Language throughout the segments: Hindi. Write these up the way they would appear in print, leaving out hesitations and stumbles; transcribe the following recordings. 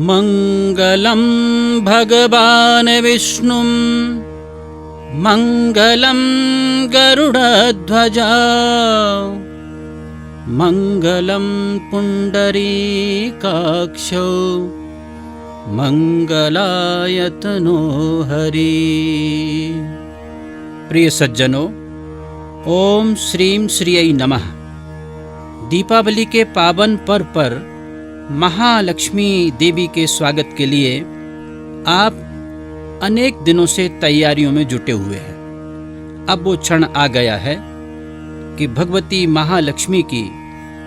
मङ्गलं भगवान् विष्णुं मङ्गलं गरुडध्वजा मङ्गलं पुण्डरीकाक्षौ मंगलायतनो हरि। प्रिय सज्जनों, ओम श्रीम श्रीयै नमः। दीपावली के पावन पर्व पर महालक्ष्मी देवी के स्वागत के लिए आप अनेक दिनों से तैयारियों में जुटे हुए हैं। अब वो क्षण आ गया है कि भगवती महालक्ष्मी की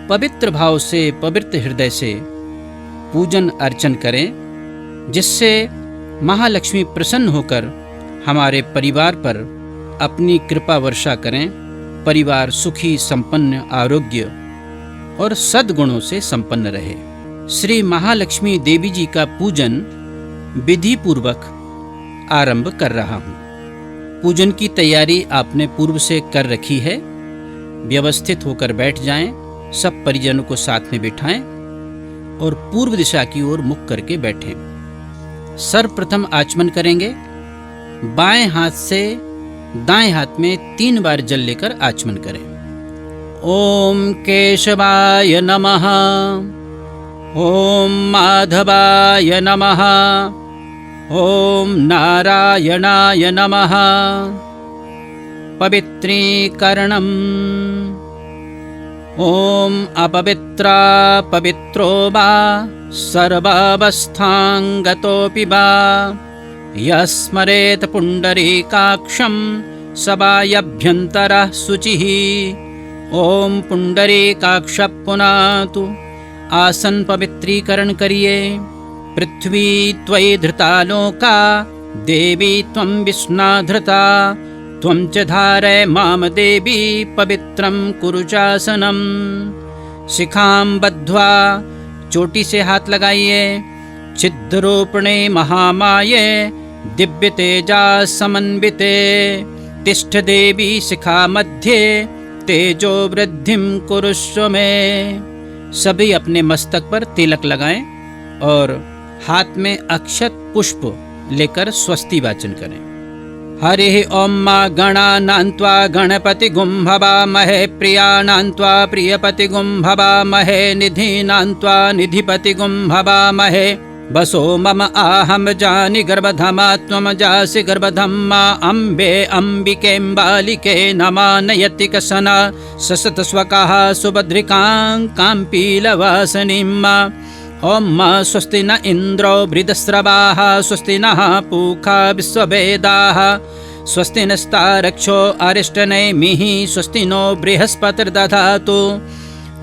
पवित्र भाव से, पवित्र हृदय से पूजन अर्चन करें, जिससे महालक्ष्मी प्रसन्न होकर हमारे परिवार पर अपनी कृपा वर्षा करें, परिवार सुखी, संपन्न, आरोग्य और सद्गुणों से संपन्न रहे। श्री महालक्ष्मी देवी जी का पूजन विधि पूर्वक आरंभ कर रहा हूँ। पूजन की तैयारी आपने पूर्व से कर रखी है। व्यवस्थित होकर बैठ जाएं, सब परिजनों को साथ में बिठाएं और पूर्व दिशा की ओर मुख करके बैठें। सर्वप्रथम आचमन करेंगे। बाएं हाथ से दाएं हाथ में 3 बार जल लेकर आचमन करें। ओम केशवाय नमः, ओम माधवाय नमः, ओम नारायणाय नमः। पवित्रीकरणम्। ओम अपवित्रा पवित्रो वा सर्वावस्थांगतोऽपि वा यस्मरेत् पुण्डरीकाक्षं सवायभ्यन्तरः शुचिः। ओम पुण्डरीकाक्ष पुनातु। आसन पवित्रीकरण करिए। पृथ्वी त्वयि धृता लोका, देवी त्वं विष्णा धृता, त्वं च धारय माम देवी पवित्रं कुरु चासनम्। शिखां बद्ध्वा, चोटी से हाथ लगाइए। छिद्रूपिणे महामाये दिव्य तेजा समन्विते, तिष्ठ देवी शिखा मध्ये तेजो वृद्धिं कुरुष्व मे। सभी अपने मस्तक पर तिलक लगाएं और हाथ में अक्षत पुष्प लेकर स्वस्ति वाचन करें। हरिः ओम मा गणानान्त्वा गणपतिगुं भवामहे, प्रियाणान्त्वा प्रियपतिगुं भवामहे, निधीनान्त्वा निधिपतिगुं भवामहे। वसो मम आहम जानि गर्भधमा त्वं जासि गर्भधम्मा। अम्बे अम्बिकेऽम्बालिके नमानयति कसना ससतस्वकाः सुभद्रिकां काम्पीलवासनीं। ओम स्वस्ति न इंद्रो बृहस्रवाः, स्वस्ति नः पूषा विश्ववेदाः, स्वस्ति नस्तारक्षो अरिष्टनेमिः, स्वस्ति नो बृहस्पतिर्दधातु।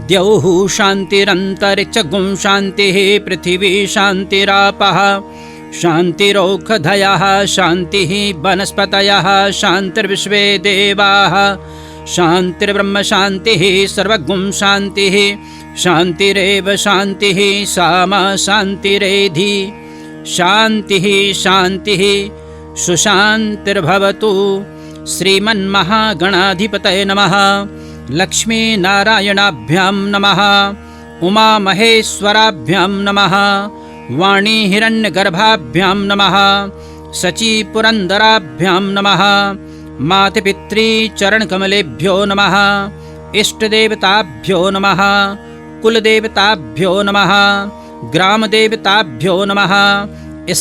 द्यौः शान्तिरन्तरिक्षगुं शान्तिः, पृथिवी शान्तिरापः शान्तिरोषधयः, शान्तिः वनस्पतयः, शान्तिर्विश्वे देवाः, शान्तिर्ब्रह्म शान्तिः, सर्वगुं शान्तिः, शान्तिरेव शान्तिः, सामा शान्तिरेधि। शान्तिः शान्तिः सुशान्तिर्भवतु। श्रीमन्महागणाधिपतये नमः। लक्ष्मी नारायणाभ्यां नमः। उमा महेश्वराभ्यां नमः। वाणी हिरण्यगर्भाभ्यां नमः। शची पुरन्दराभ्यां नमः। मातृपितृ चरणकमलेभ्यो नमः। इष्टदेवताभ्यो नमः। कुलदेवताभ्यो नमः। ग्रामदेवताभ्यो नमः।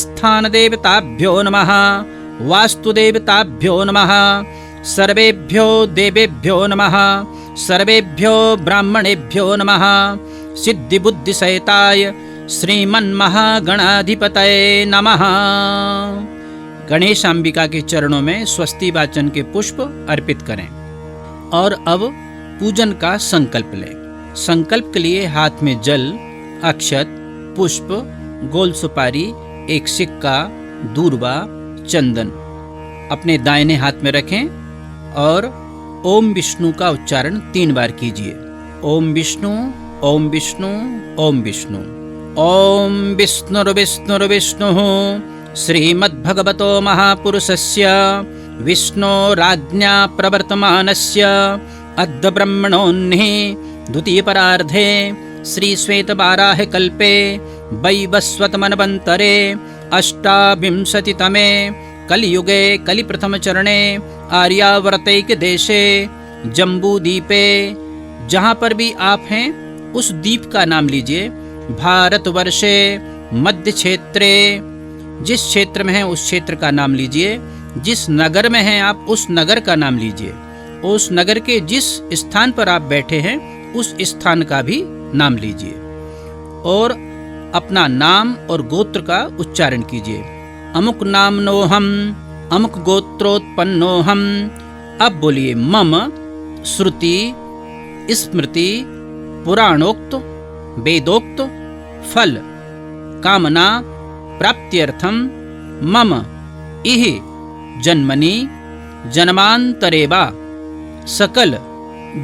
स्थानदेवताभ्यो नमः। वास्तुदेवताभ्यो नमः। सर्वेभ्यो देवेभ्यो नमः। सर्वेभ्यो ब्राह्मणेभ्यो नमः। सिद्धिबुद्धिसहिताय श्रीमन्महागणाधिपतये नमः। गणेशांबिका के चरणों में स्वस्ति वाचन के पुष्प अर्पित करें और अब पूजन का संकल्प लें। संकल्प के लिए हाथ में जल, अक्षत, पुष्प, गोल सुपारी, एक सिक्का, दूर्वा, चंदन अपने दाहिने हाथ में रखें और ओम विष्णु का उच्चारण 3 बार कीजिए। ओम विष्णु, ओम विष्णु, ओम विष्णु। ओम विष्णुर्विष्णुर्विष्णुः श्रीमद्भगवतो महापुरुषस्य विष्णोराज्ञा प्रवर्तमानस्य अद्य ब्रह्मणोऽह्नि द्वितीयपरार्धे श्री श्वेतवाराह कल्पे वैवस्वतमन्वन्तरे अष्टाविंशतितमे कलियुगे कलिप्रथमचरणे आर्यावर्तैकदेशे जम्बूद्वीपे, जहाँ पर भी आप हैं उस द्वीप का नाम लीजिए। भारतवर्षे मध्य क्षेत्रे, जिस क्षेत्र में हैं उस क्षेत्र का नाम लीजिए। जिस नगर में हैं आप उस नगर का नाम लीजिए। उस नगर के जिस स्थान पर आप बैठे हैं उस स्थान का भी नाम लीजिए और अपना नाम और गोत्र का उच्चारण कीजिए। अमुक नामनोहम, अमुक गोत्रोत्पन्नोहम। अब बोलिए मम श्रुति स्मृति पुराणोक्त वेदोक्त फल कामना प्राप्त्यर्थम मम इह जन्मनि जन्मांतरेवा सकल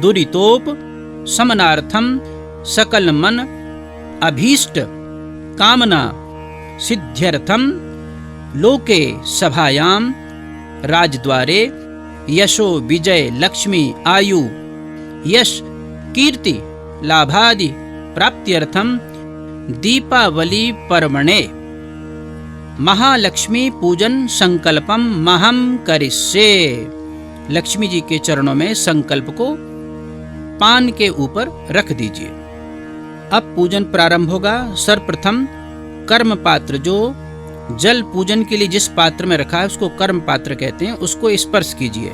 दुरितोप समनार्थम सकल मन अभीष्ट कामना सिद्ध्यर्थम लोके सभायाम राजद्वारे यशो विजय लक्ष्मी आयु यश कीर्ति लाभादि प्राप्त्यर्थम दीपावली पर्वणे महालक्ष्मी पूजन संकल्पम महम करिष्ये। लक्ष्मी जी के चरणों में संकल्प को पान के ऊपर रख दीजिए। अब पूजन प्रारंभ होगा। सर्वप्रथम कर्म पात्र, जो जल पूजन के लिए जिस पात्र में रखा है उसको कर्म पात्र कहते हैं, उसको स्पर्श कीजिए।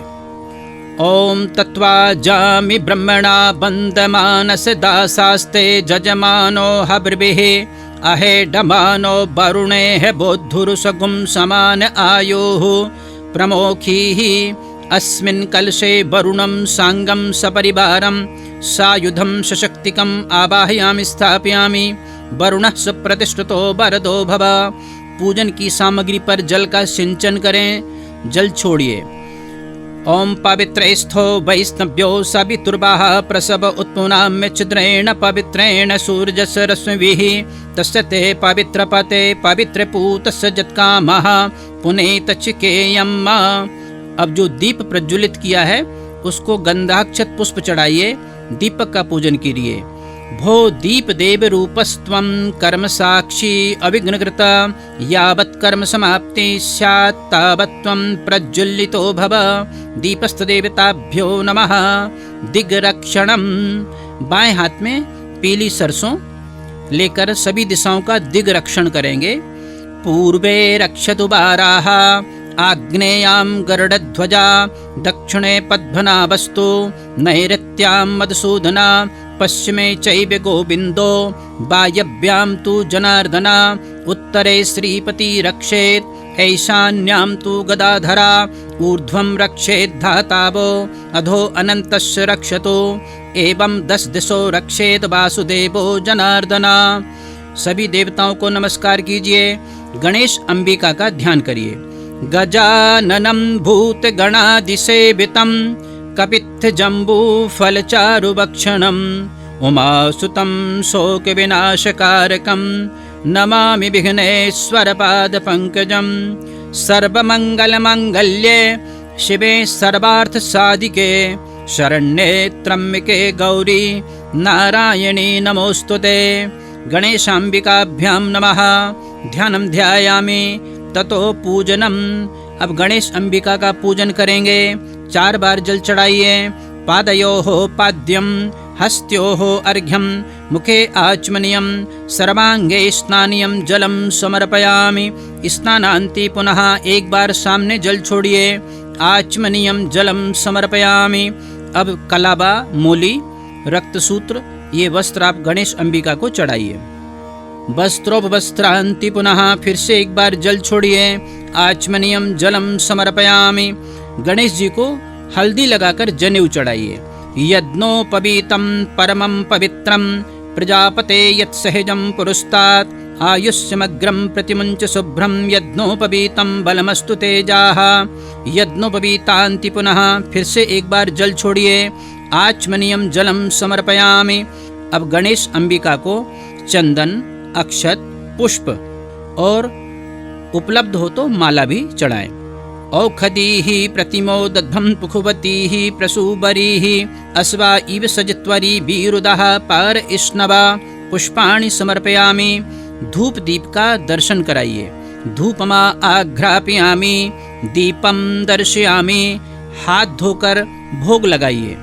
ओम तत्वा जामि ब्रह्मणा बंदमानस दासास्ते जजमानो हब्रभिः अहे डमानो वरुणे है बोद्धुरुसगुम समान आयोः प्रमोखीः अस्मिन् कलशे वरुणं सांगं सपरिवारं सायुधं सशक्तिकम् आवाहयामि स्थापयामि वरुणः सुप्रतिष्ठितो वरदो भव। पूजन की सामग्री पर जल का सिंचन करें, जल छोड़िए। ओम पवित्रस्थो वैष्णव्यो सवितुर्वाह प्रसव उत्पुनाम्य छिद्रेण पवित्रेण सूर्यस्य रश्मिभिः तस्य ते पवित्र पते पवित्र पूतस्य जत्कामः पुनेत चिकेयम्। अब जो दीप प्रज्वलित किया है उसको गंधाक्षत पुष्प चढ़ाइए, दीपक का पूजन कीजिए। भो दीप देव रूपस्त्वं कर्म साक्षी अविघ्नकृत यावत् कर्म समाप्ति स्यात् तावत् त्वं प्रज्वलितो भव। दीपस्थ देवताभ्यो नमः। दिग्रक्षणम, बाएं हाथ में पीली सरसों लेकर सभी दिशाओं का दिग्रक्षण करेंगे। पूर्वे रक्षतु बाराः आग्नेयां गरुडध्वजा दक्षिणे पद्मना वस्तु नैऋत्यां मधुसूदना पश्चिमे चैव गोविंदो वायव्यां तु जनार्दना उत्तरे श्रीपति रक्षेत् ईशान्यां तु गदाधरा ऊर्ध्वं रक्षेत् धातावो अधो अनन्तस्य रक्षतु एवं 10 दिशो रक्षेत् वासुदेवो जनार्दना। सभी देवताओं को नमस्कार कीजिए। गणेश अंबिका का ध्यान करिए। गजाननं भूतगणादिसेवितं कपित्थ जम्बू फलचारुभक्षणम् उमासुतं शोकविनाशकारकं नमामि विघ्नेश्वरपादपङ्कजं। सर्वमङ्गलमाङ्गल्ये शिवे सर्वार्थसाधिके शरण्ये त्र्यम्बके गौरी नारायणी नमोस्तुते। गणेशाम्बिकाभ्यां नमः। ध्यानं ध्यायामि ततो पूजनम। अब गणेश अंबिका का पूजन करेंगे। 4 बार जल चढ़ाइए। पादयोः पाद्यम हस्त्योः अर्घ्यम मुखे आचमनीयम सर्वांगे स्नानीयम जलम समर्पयामि। स्नानांति पुनः 1 बार सामने जल छोड़िए। आचमनीयम जलम समर्पयामि। अब कलाबा, मोली, रक्तसूत्र ये वस्त्र आप गणेश अंबिका को चढ़ाइए। वस्त्रोपवस्त्रांति पुनः फिर से 1 बार जल छोड़िए। आचमनीयम जलम समर्पयामि। गणेश जी को हल्दी लगाकर जनेऊ चढ़ाइए। यज्ञोपवीतं परमं पवित्रं प्रजापते यत्सहजं पुरस्तात् आयुष्यमग्रं प्रतिमुञ्च शुभ्रं यज्ञोपवीतं बलमस्तु तेजाः। यज्ञोपवीतांति पुनः फिर से 1 बार जल छोड़िए। आचमनीयम जलम समर्पयामि। अब गणेश अंबिका को चंदन, अक्षत, पुष्प और उपलब्ध हो तो माला भी चढ़ाएं। औखदीः प्रतिमोदध्वं पुखुवतीः प्रसूबरीः अस्वा इव सजत्वरी वीरुदः पार इष्णवा पुष्पाणि समर्पयामि। धूप दीप का दर्शन कराइए। धूपमा आघ्रापयामि दीपम दर्शयामि, हाथ धोकर भोग लगाइए।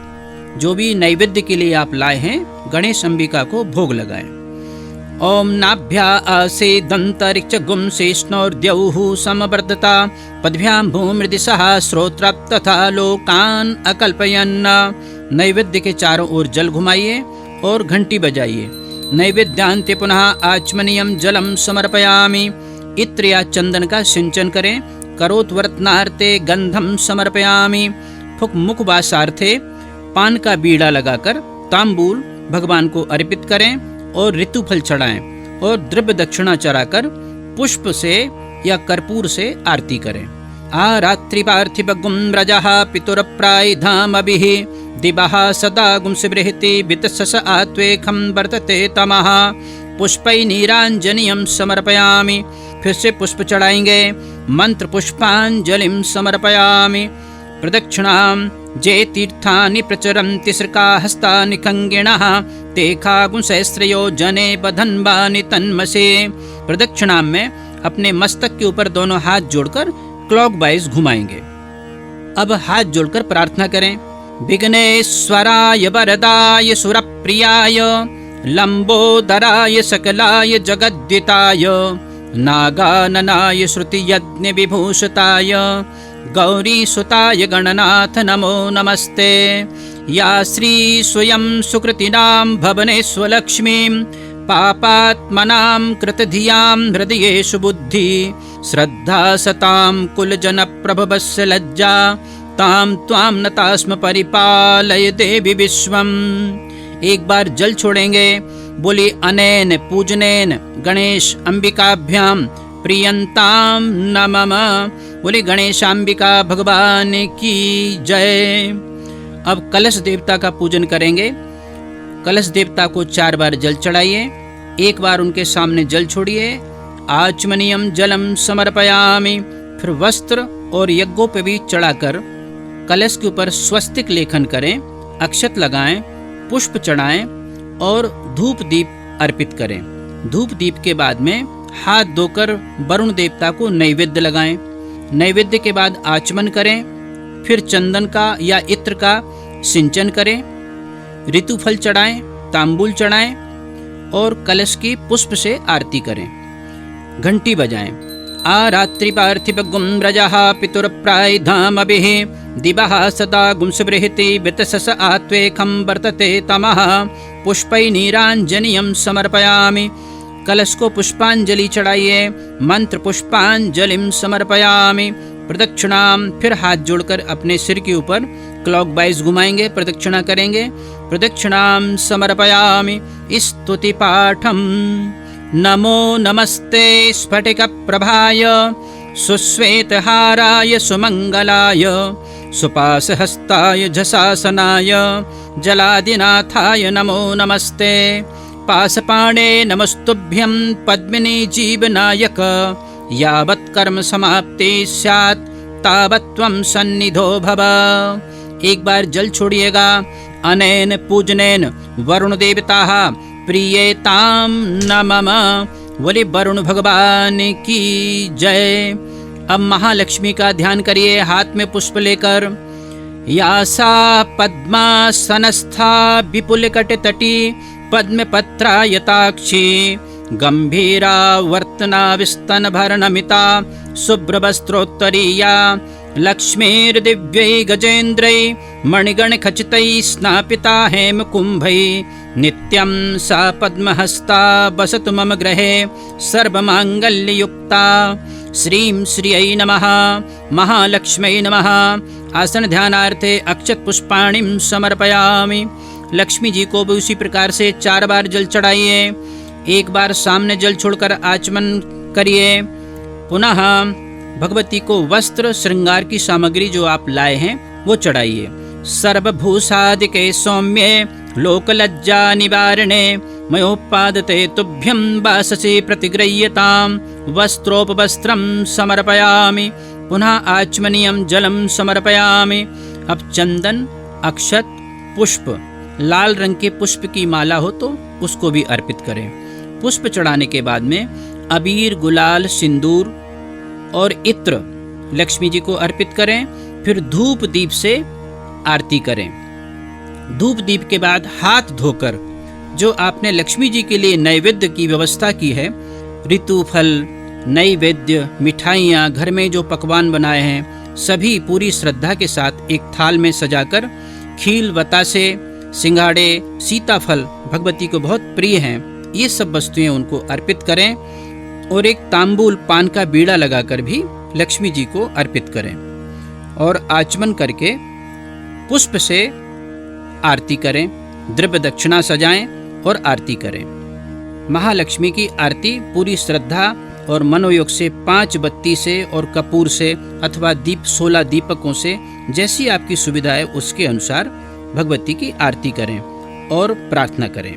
जो भी नैवेद्य के लिए आप लाए हैं गणेश अंबिका को भोग लगाएं। ओम नाभ्या आसेदंतरिक्ष गुम शेष्णोर्द्यौः समवर्धता पद्भ्याम भूमृदिशः श्रोत्रप तथा लोकान अकल्पयन्। नैवेद्य के चारों ओर जल घुमाइए और घंटी बजाइए। नैवेद्यांते पुनः आचमनीयम जलम समर्पयामि, इत्र या चंदन का सिंचन करें। करोत्वर्तनार्थे गंधम समर्पयामि, मुख वासार्थे पान का बीड़ा लगाकर तांबूल भगवान को अर्पित करें और ऋतुफल चढ़ाएं और द्रव्य दक्षिणा चढ़ाकर पुष्प से या कर्पूर से आरती करें। आरात्रि पार्थिव गुम्रजः पितुरप्राय धामभिः दिवः सदा गुंसिबृहति वितसस आत्वेखं वर्तते तमः। पुष्पै नीरांजनियं समर्पयामि, फिर से पुष्प चढ़ाएंगे। मंत्र पुष्पांजलिं समर्पयामि। प्रदक्षिणां जे तीर्थानि प्रचरन्ति श्रृकाहस्तानि खंगिणः ते खागुंसहस्रयो जने बधन्वानि तन्मसे। प्रदक्षिणां में अपने मस्तक के ऊपर दोनों हाथ जोड़कर क्लॉकवाइज घुमाएंगे। अब हाथ जोड़कर प्रार्थना करें। विघ्नेश्वराय वरदाय सुरप्रियाय लंबोदराय सकलाय जगद्दिताय नागाननाय श्रुति यज्ञ विभूषिताय गौरीसुताय गणनाथ नमो नमस्ते। या श्री स्वयं सुकृतिनां भवनेष्वलक्ष्मीं पापात्मनां कृतधियां हृदयेषु बुद्धि श्रद्धा सतां कुलजनप्रभवस्य लज्जा तां त्वां नतास्म परिपालय देवी विश्वम्। एक बार जल छोड़ेंगे। बोली अनेन पूजनेन गणेश अंबिकाभ्याम प्रियंताम नमः। बोले गणेशांबिका भगवान की जय। अब कलश देवता का पूजन करेंगे। कलश देवता को 4 बार जल चढ़ाइए। एक बार उनके सामने जल छोड़िए। आचमनीयम जलम समर्पयामि, फिर वस्त्र और यज्ञोपवीत चढ़ाकर कलश के ऊपर स्वस्तिक लेखन करें, अक्षत लगाएं, पुष्प चढ़ाएं और धूप दीप अर्पित करें। धूप दीप के बाद में हाथ धोकर वरुण देवता को नैवेद्य लगाएं। नैवेद्य के बाद आचमन करें, फिर चंदन का या इत्र का सिंचन करें, ऋतुफल चढ़ाएं, तांबूल चढ़ाएं और कलश की पुष्प से आरती करें। घंटी बजाएं। आरात्रि पार्थिव गुम्रजः पितुरप्राय धामभिः दिवः सदा गुंसबृहति वितसस आत्वेखं वर्तते तमः। पुष्पै नीरांजनियं समर्पयामि, कलश को पुष्पांजलि चढ़ाइए। मंत्र पुष्पांजलिं समर्पयामि। प्रदक्षिणां, फिर हाथ जोड़कर अपने सिर के ऊपर क्लॉकवाइज घुमाएंगे, प्रदक्षिणा करेंगे। प्रदक्षिणां समर्पयामि। स्तुति पाठम नमो नमस्ते स्फटिक प्रभाय सुश्वेतहाराय सुमंगलाय सुपाशहस्ताय झषासनाय जलादिनाथाय नमो नमस्ते। पाशपाणे नमस्तुभ्यं पद्मिनी जीवनायक यावत् कर्म समाप्ति स्यात् तावत् त्वं सन्निधो भव। एक बार जल छोड़िएगा। अनेन पूजनेन वरुण देवताः प्रियेतां नमः। बोले वरुण भगवान की जय। अब महालक्ष्मी का ध्यान करिए हाथ में पुष्प लेकर। यासा पद्मासनस्था विपुलकटतटी पद्मपत्रायताक्षी गंभीरा वर्तना विस्तनभरणमिता शुभ्रवस्त्रोत्तरीया लक्ष्मीर्दिव्यै गजेन्द्रै मणिगणखचितै स्नापिता हेमकुम्भै नित्यं सा पद्महस्ता वसतु मम गृहे सर्वमांगल्ययुक्ता। श्रीं श्रियै नमः। महालक्ष्म्यै नमः। आसन ध्यानार्थे अक्षत पुष्पाणिं समर्पयामि। लक्ष्मी जी को भी उसी प्रकार से 4 बार जल चढ़ाइए। एक बार सामने जल छोड़कर आचमन करिए। पुनः भगवती को वस्त्र श्रृंगार की सामग्री जो आप लाए हैं वो चढ़ाइए। सर्वभूषादिके सौम्ये लोकलज्जा निवारणे मयोपादते तुभ्यं वाससे प्रतिगृह्यतां वस्त्रोपवस्त्रं समर्पयामि। पुनः आचमनीयं जलं समर्पयामि। अब चंदन, अक्षत, पुष्प, लाल रंग के पुष्प की माला हो तो उसको भी अर्पित करें। पुष्प चढ़ाने के बाद में अबीर, गुलाल, सिंदूर और इत्र लक्ष्मी जी को अर्पित करें। फिर धूप दीप से आरती करें। धूप दीप के बाद हाथ धोकर जो आपने लक्ष्मी जी के लिए नैवेद्य की व्यवस्था की है, ऋतु फल, नैवेद्य, मिठाइयाँ, घर में जो पकवान बनाए हैं, सभी पूरी श्रद्धा के साथ एक थाल में सजाकर खील, बतासे, सिंघाड़े, सीताफल भगवती को बहुत प्रिय हैं, ये सब वस्तुएं उनको अर्पित करें और एक तांबूल पान का बीड़ा लगाकर भी लक्ष्मी जी को अर्पित करें और आचमन करके पुष्प से आरती करें, द्रव्य दक्षिणा सजाएं और आरती करें। महालक्ष्मी की आरती पूरी श्रद्धा और मनोयोग से 5 बत्ती से और कपूर से अथवा 16 दीपकों से, जैसी आपकी सुविधा है उसके अनुसार भगवती की आरती करें और प्रार्थना करें।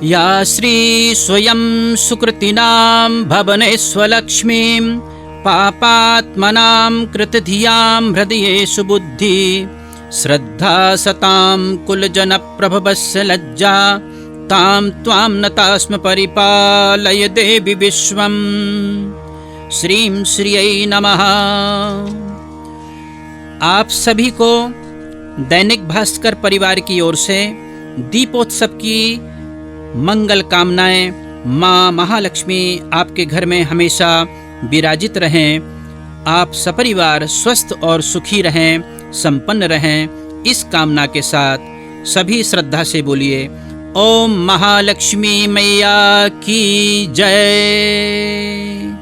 या श्री स्वयं सुकृतिनां भवनेष्वलक्ष्मीं पापात्मनां कृतधियां हृदयेषु बुद्धि श्रद्धा सतां कुलजनप्रभवस्य लज्जा तां त्वां नतास्म परिपालय देवी विश्वम्। श्रीं श्रियै नमः। आप सभी को दैनिक भास्कर परिवार की ओर से दीपोत्सव की मंगल कामनाएं। माँ महालक्ष्मी आपके घर में हमेशा विराजित रहें। आप सपरिवार स्वस्थ और सुखी रहें, संपन्न रहें। इस कामना के साथ सभी श्रद्धा से बोलिए ओम महालक्ष्मी मैया की जय।